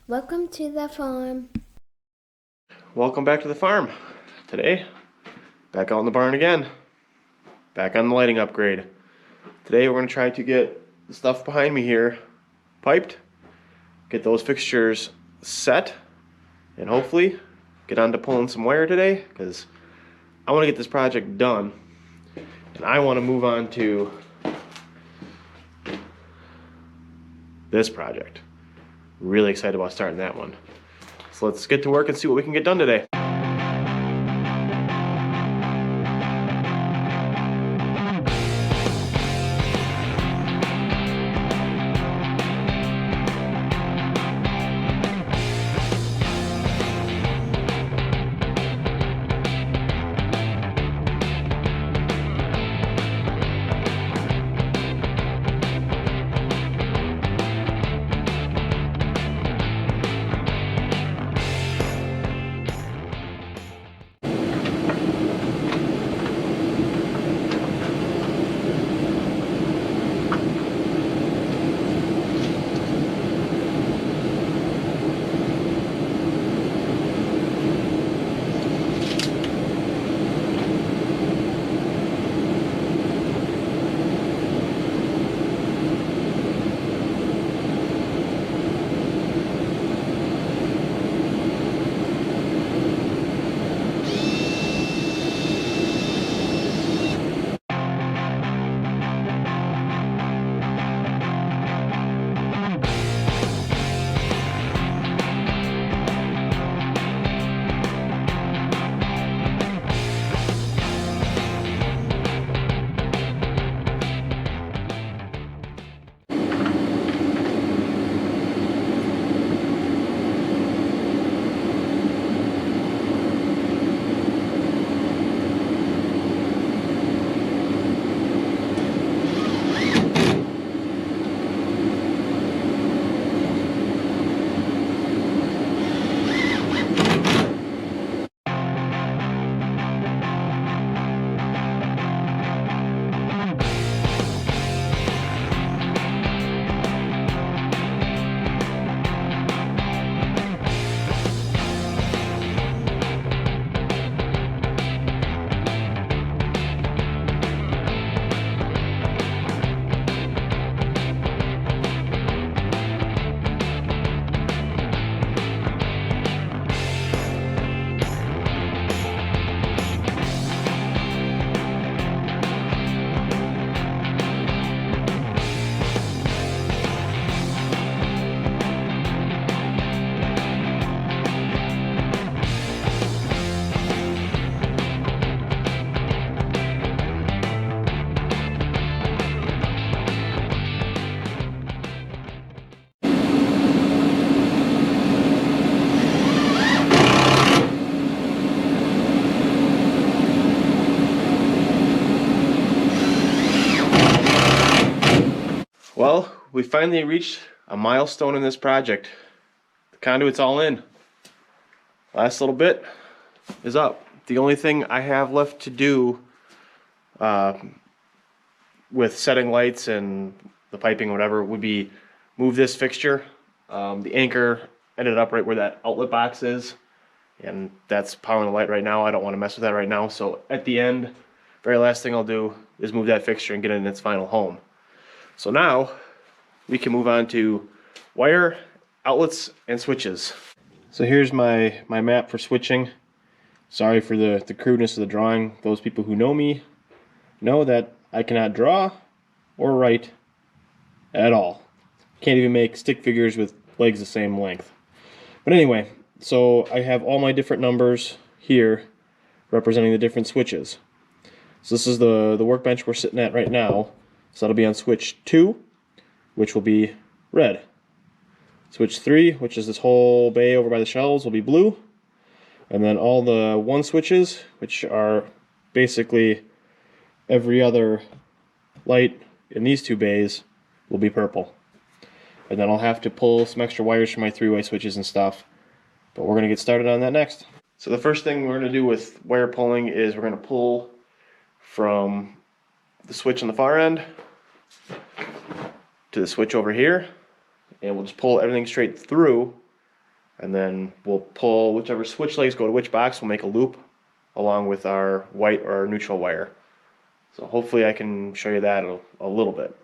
Welcome to the farm. Welcome back to the farm. Today, back out in the barn again. Back on the lighting upgrade. Today we're going to try to get the stuff behind me here piped, get those fixtures set, and hopefully get on to pulling some wire today because I want to get this project done and I want to move on to this project. Really excited about starting that one. So let's get to work and see what we can get done today. Well, we finally reached a milestone in this project. The conduit's all in. Last little bit is up. The only thing I have left to do with setting lights and the piping or whatever would be move this fixture. The anchor ended up right where that outlet box is, and that's powering the light right now. I don't want to mess with that right now. So at the end, very last thing I'll do is move that fixture and get it in its final home. So now we can move on to wire, outlets, and switches. So here's my map for switching. Sorry for the crudeness of the drawing. Those people who know me know that I cannot draw or write at all. Can't even make stick figures with legs the same length. But anyway, so I have all my different numbers here representing the different switches. So this is the workbench we're sitting at right now. So that'll be on switch 2, which will be red. Switch 3, which is this whole bay over by the shelves, will be blue. And then all the 1 switches, which are basically every other light in these 2 bays, will be purple. And then I'll have to pull some extra wires from my 3-way switches and stuff. But we're going to get started on that next. So the first thing we're going to do with wire pulling is we're going to pull from the switch on the far end to the switch over here, and we'll just pull everything straight through And then we'll pull whichever switch legs go to which box, we'll make a loop along with our white or our neutral wire. So hopefully I can show you that a little bit.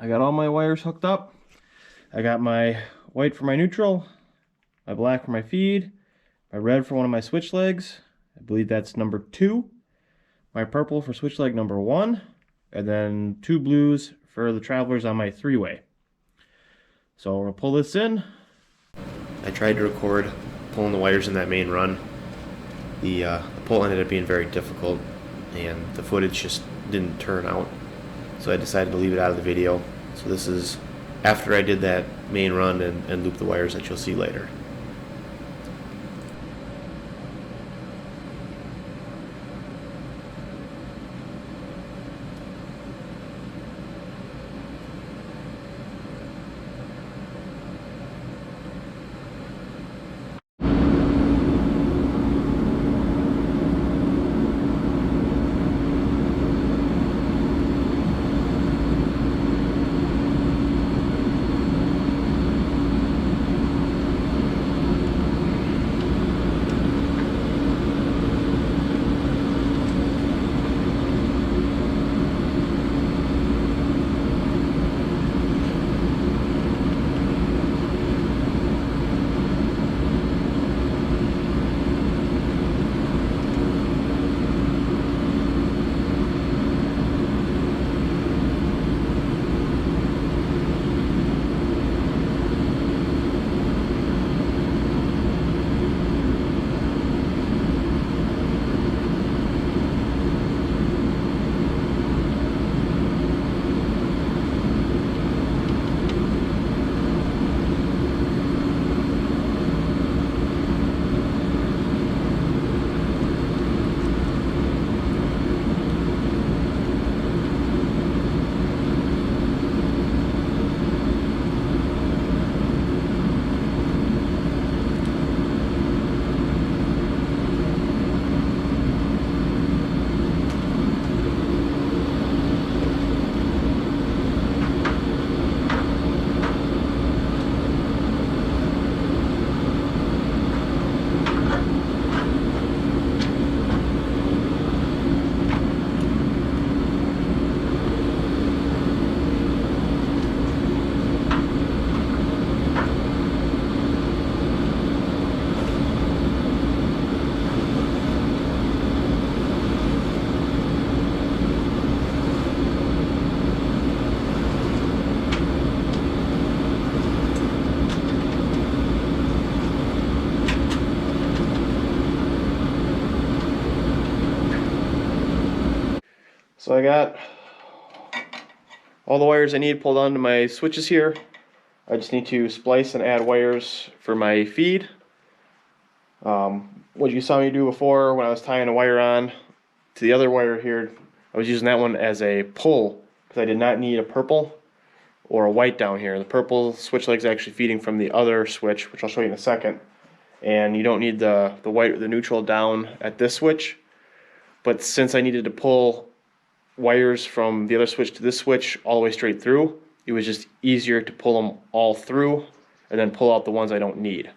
I got all my wires hooked up. I got my white for my neutral, my black for my feed, my red for one of my switch legs. I believe that's number 2. My purple for switch leg number 1, and then 2 blues for the travelers on my 3-way. So we're gonna pull this in. I tried to record pulling the wires in that main run. The pull ended up being very difficult, and the footage just didn't turn out. So I decided to leave it out of the video. So this is after I did that main run and loop the wires that you'll see later. So I got all the wires I need pulled onto my switches here. I just need to splice and add wires for my feed. What you saw me do before when I was tying a wire on to the other wire here, I was using that one as a pull because I did not need a purple or a white down here. The purple switch leg is actually feeding from the other switch, which I'll show you in a second. And you don't need the white or the neutral down at this switch. But since I needed to pull wires from the other switch to this switch all the way straight through, it was just easier to pull them all through and then pull out the ones I don't need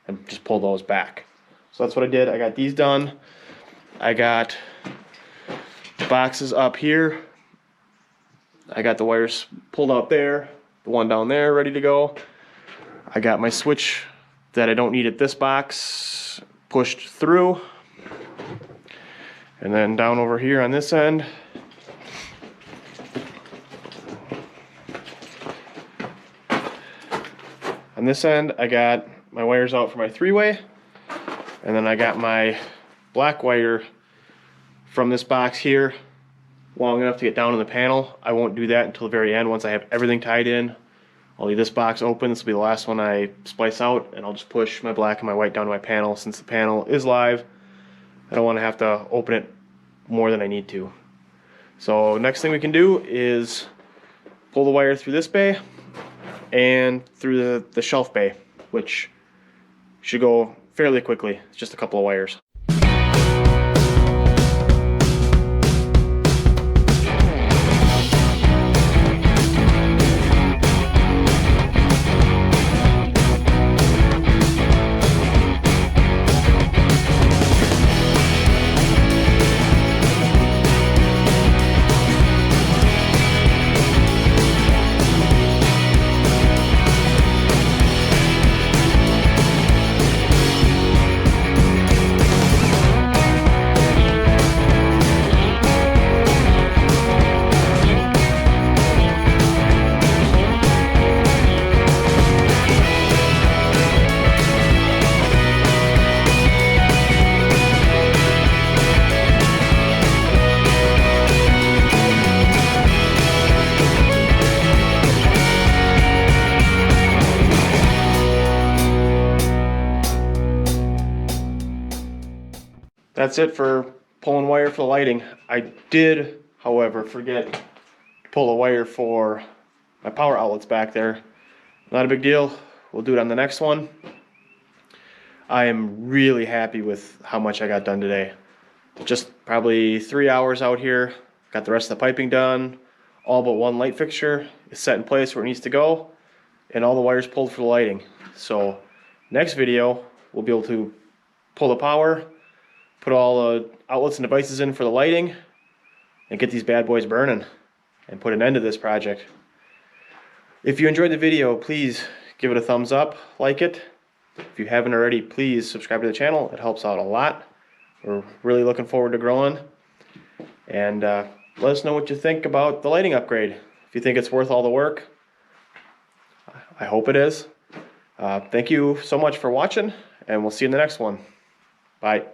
and just pull those back. So that's what I did. I got these done. I got the boxes up here. I got the wires pulled out there, the one down there ready to go. I got my switch that I don't need at this box pushed through. And then down over here on this end, I got my wires out for my three-way, and then I got my black wire from this box here long enough to get down in the panel. I won't do that until the very end. Once I have everything tied in, I'll leave this box open. This will be the last one I splice out, and I'll just push my black and my white down to my panel. Since the panel is live, I don't want to have to open it more than I need to. So next thing we can do is pull the wire through this bay and through the shelf bay, which should go fairly quickly. It's just a couple of wires. That's it for pulling wire for the lighting. I did, however, forget to pull a wire for my power outlets back there. Not a big deal. We'll do it on the next one. I am really happy with how much I got done today. Just probably 3 hours out here. Got the rest of the piping done. All but one light fixture is set in place where it needs to go. And all the wires pulled for the lighting. So next video, we'll be able to pull the power, put all the outlets and devices in for the lighting, and get these bad boys burning and put an end to this project. If you enjoyed the video, please give it a thumbs up, like it. If you haven't already, please subscribe to the channel. It helps out a lot. We're really looking forward to growing. And let us know what you think about the lighting upgrade. If you think it's worth all the work, I hope it is. Thank you so much for watching, and we'll see you in the next one. Bye.